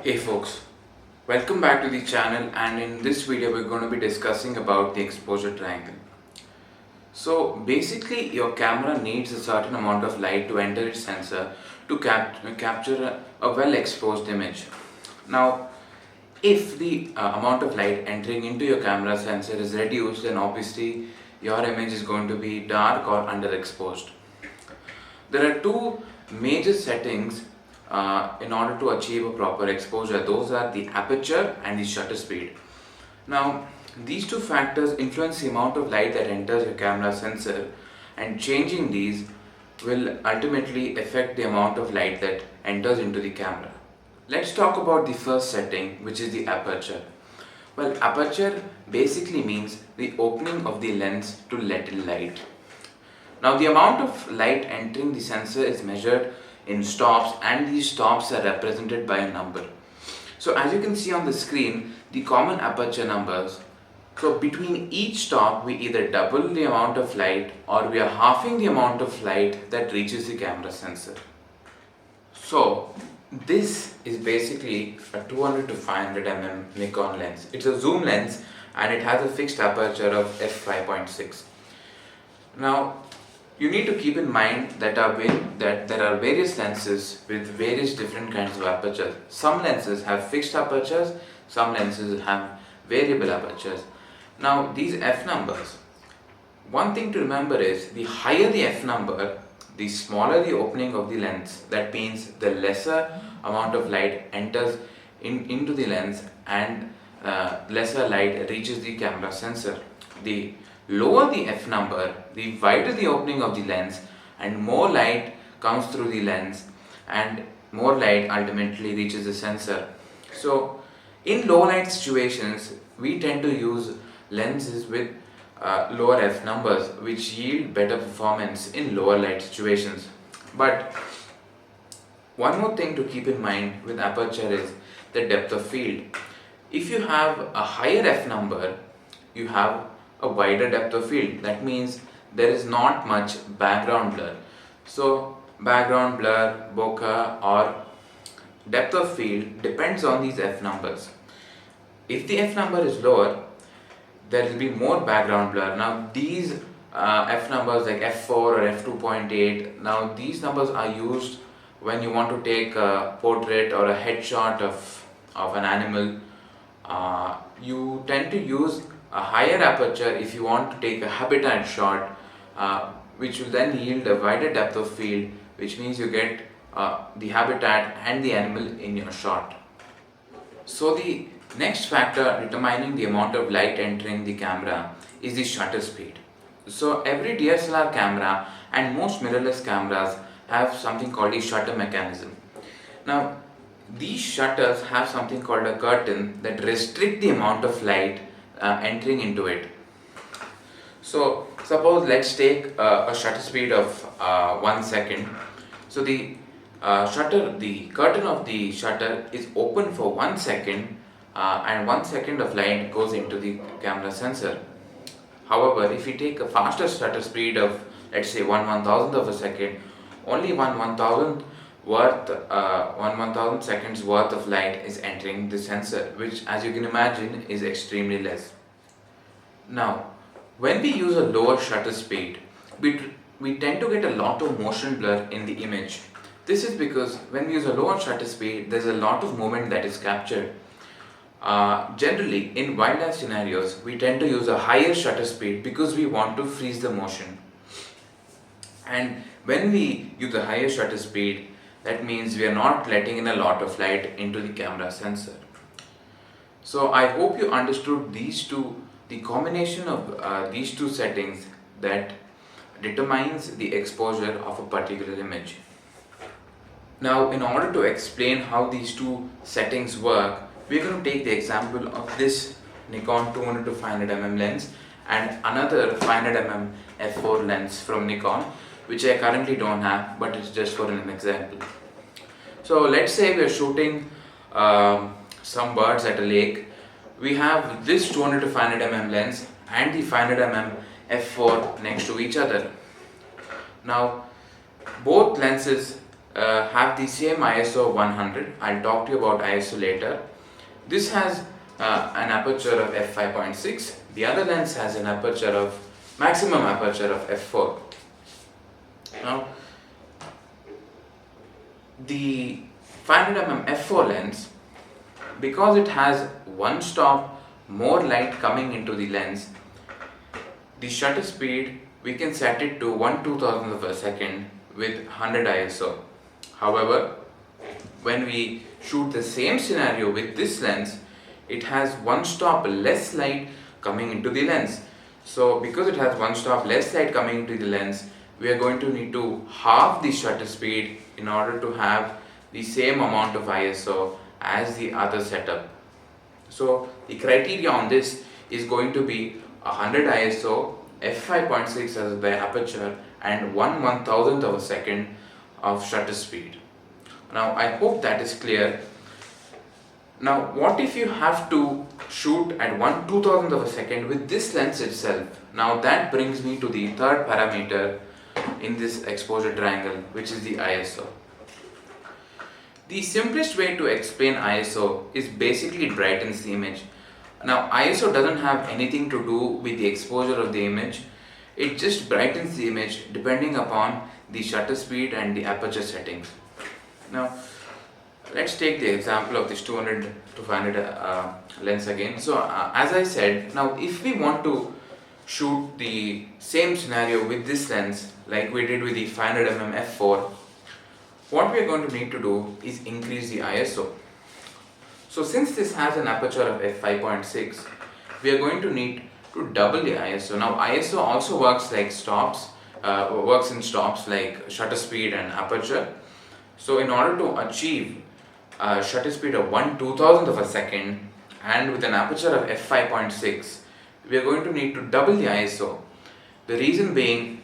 Hey folks, welcome back to the channel, and in this video we're going to be discussing about the exposure triangle. So basically your camera needs a certain amount of light to enter its sensor to capture a well exposed image. Now if the amount of light entering into your camera sensor is reduced, then obviously your image is going to be dark or underexposed. There are two major settings in order to achieve a proper exposure. Those are the aperture and the shutter speed. Now, these two factors influence the amount of light that enters your camera sensor, and changing these will ultimately affect the amount of light that enters into the camera. Let's talk about the first setting, which is the aperture. Well, aperture basically means the opening of the lens to let in light. Now the amount of light entering the sensor is measured in stops, and these stops are represented by a number. So as you can see on the screen, the common aperture numbers. So between each stop we either double the amount of light or we are halving the amount of light that reaches the camera sensor. So this is basically a 200 to 500 mm Nikon lens. It's a zoom lens and it has a fixed aperture of f5.6. Now you need to keep in mind that there are various lenses with various different kinds of apertures. Some lenses have fixed apertures, some lenses have variable apertures. Now these f numbers, one thing to remember is the higher the f number, the smaller the opening of the lens. That means the lesser amount of light enters into the lens and lesser light reaches the camera sensor. The lower the f number, the wider the opening of the lens and more light comes through the lens and more light ultimately reaches the sensor. So in low light situations we tend to use lenses with lower f numbers, which yield better performance in lower light situations. But one more thing to keep in mind with aperture is the depth of field. If you have a higher f number, you have a wider depth of field. That means there is not much background blur. So background blur, bokeh or depth of field depends on these f numbers. If the f number is lower, there will be more background blur. Now these f numbers like f4 or f2.8, now these numbers are used when you want to take a portrait or a headshot of an animal. You tend to use a higher aperture if you want to take a habitat shot, which will then yield a wider depth of field, which means you get the habitat and the animal in your shot. So the next factor determining the amount of light entering the camera is the shutter speed. So every DSLR camera and most mirrorless cameras have something called the shutter mechanism. Now these shutters have something called a curtain that restrict the amount of light entering into it. So suppose let's take a shutter speed of 1 second. So the curtain of the shutter is open for 1 second, and 1 second of light goes into the camera sensor. However, if you take a faster shutter speed of, let's say, 1/1000th of a second, only 1/1000 seconds worth of light is entering the sensor, which, as you can imagine, is extremely less. Now, when we use a lower shutter speed, we tend to get a lot of motion blur in the image. This is because when we use a lower shutter speed, there's a lot of movement that is captured. Generally, in wildlife scenarios, we tend to use a higher shutter speed because we want to freeze the motion. And when we use a higher shutter speed, that means we are not letting in a lot of light into the camera sensor. So I hope you understood the combination of these two settings that determines the exposure of a particular image. Now, in order to explain how these two settings work, we're going to take the example of this Nikon 200 to 500 mm lens and another 500 mm f4 lens from Nikon, which I currently don't have, but it's just for an example. So let's say we're shooting some birds at a lake. We have this 200 to 500 mm lens and the 500 mm f4 next to each other. Now both lenses have the same ISO 100. I'll talk to you about ISO later. This has an aperture of f5.6. The other lens has an aperture of maximum aperture of f4. Now, the 500mm f4 lens, because it has one stop more light coming into the lens, the shutter speed we can set it to 1/2000th of a second with 100 ISO. However, when we shoot the same scenario with this lens, it has one stop less light coming into the lens. So because it has one stop less light coming into the lens, we are going to need to halve the shutter speed in order to have the same amount of ISO as the other setup. So the criteria on this is going to be 100 ISO, f5.6 as the aperture, and 1/1000th of a second of shutter speed. Now I hope that is clear. Now what if you have to shoot at 1/2000th of a second with this lens itself? Now that brings me to the third parameter in this exposure triangle, which is the ISO. The simplest way to explain ISO is basically it brightens the image. Now ISO doesn't have anything to do with the exposure of the image. It just brightens the image depending upon the shutter speed and the aperture settings. Now let's take the example of this 200 to 500 lens again. So as I said, now if we want to shoot the same scenario with this lens like we did with the 500mm f4, what we are going to need to do is increase the ISO. So since this has an aperture of f5.6, we are going to need to double the ISO. Now ISO also works like stops, works in stops like shutter speed and aperture. So in order to achieve a shutter speed of 1/2000th of a second and with an aperture of f5.6, we are going to need to double the ISO. The reason being,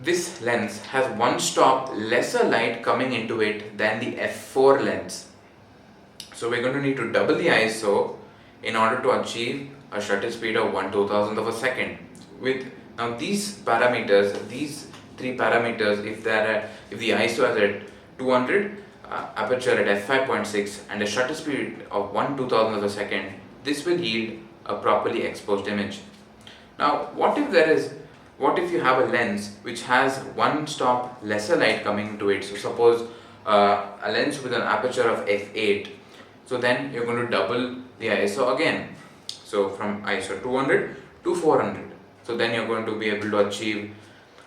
this lens has one stop lesser light coming into it than the f4 lens. So we're going to need to double the ISO in order to achieve a shutter speed of 1/2000th of a second. With now these parameters, these three parameters, if the ISO is at 200, aperture at f5.6 and a shutter speed of 1/2000th of a second, this will yield a properly exposed image. Now what if you have a lens which has one stop lesser light coming into it? So suppose a lens with an aperture of f8, so then you're going to double the ISO again, so from ISO 200 to 400. So then you're going to be able to achieve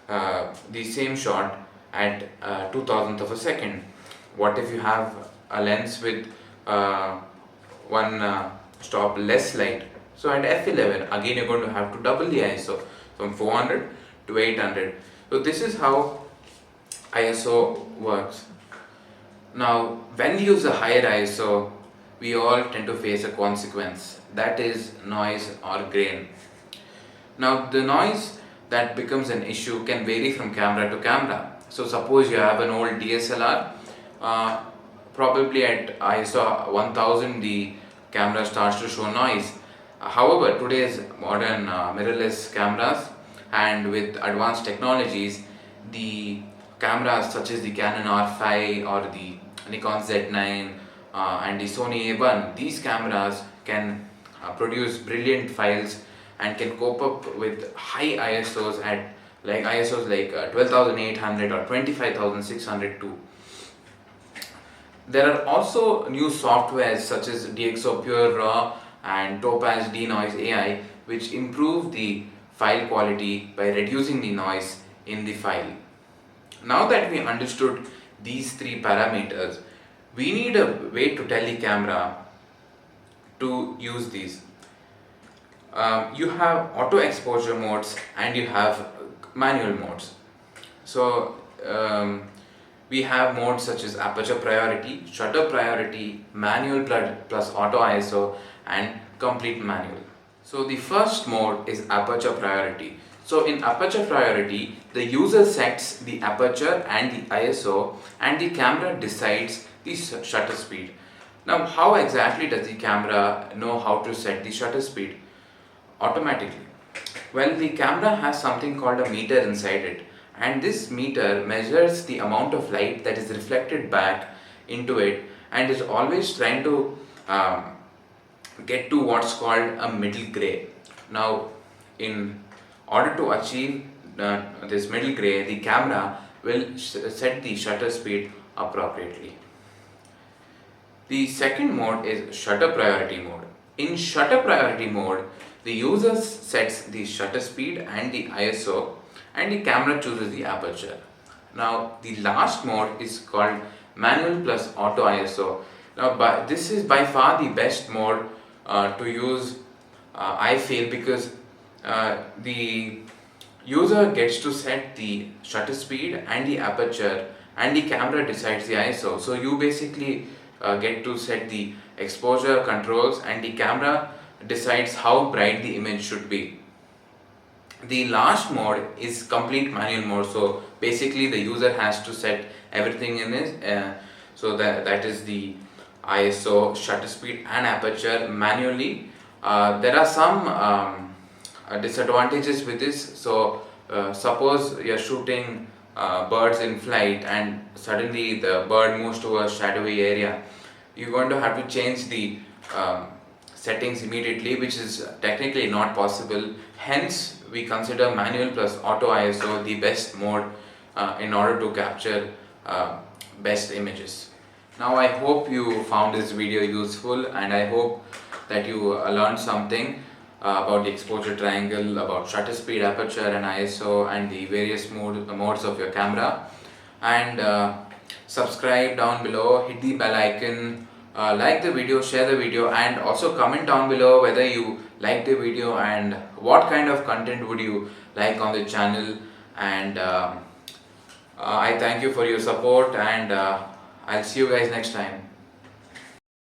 the same shot at 2000th of a second. What if you have a lens with one stop less light? So at f11, again you're going to have to double the ISO from 400 to 800. So this is how ISO works. Now when we use a higher ISO, we all tend to face a consequence, that is noise or grain. Now the noise that becomes an issue can vary from camera to camera. So suppose you have an old DSLR, probably at ISO 1000 the camera starts to show noise. However, today's modern mirrorless cameras and with advanced technologies, the cameras such as the Canon R5 or the Nikon Z9 and the Sony A1, these cameras can produce brilliant files and can cope up with high ISOs at like ISOs like 12,800 or 25,600 too. There are also new softwares such as DxO Pure Raw and Topaz Denoise AI, which improve the file quality by reducing the noise in the file. Now that we understood these three parameters, we need a way to tell the camera to use these. You have auto exposure modes and you have manual modes. So we have modes such as aperture priority, shutter priority, manual plus auto ISO, and complete manual. So the first mode is aperture priority. So in aperture priority, the user sets the aperture and the ISO and the camera decides the shutter speed. Now how exactly does the camera know how to set the shutter speed? Automatically. Well, the camera has something called a meter inside it, and this meter measures the amount of light that is reflected back into it and is always trying to um, get to what's called a middle gray. Now, in order to achieve this middle gray, the camera will set the shutter speed appropriately. The second mode is shutter priority mode. In shutter priority mode, the user sets the shutter speed and the ISO, and the camera chooses the aperture. Now, the last mode is called manual plus auto ISO. Now, this is by far the best mode to use, I feel, because the user gets to set the shutter speed and the aperture, and the camera decides the ISO. So you basically get to set the exposure controls, and the camera decides how bright the image should be. The last mode is complete manual mode. So basically the user has to set everything in this, so that is the ISO, shutter speed and aperture manually. There are some disadvantages with this. So suppose you're shooting birds in flight and suddenly the bird moves to a shadowy area, you're going to have to change the settings immediately, which is technically not possible. Hence we consider manual plus auto ISO the best mode in order to capture best images. Now I hope you found this video useful, and I hope that you learned something about the exposure triangle, about shutter speed, aperture and ISO, and the various modes of your camera. And subscribe down below, hit the bell icon, like the video, share the video, and also comment down below whether you like the video and what kind of content would you like on the channel. And I thank you for your support, and I'll see you guys next time.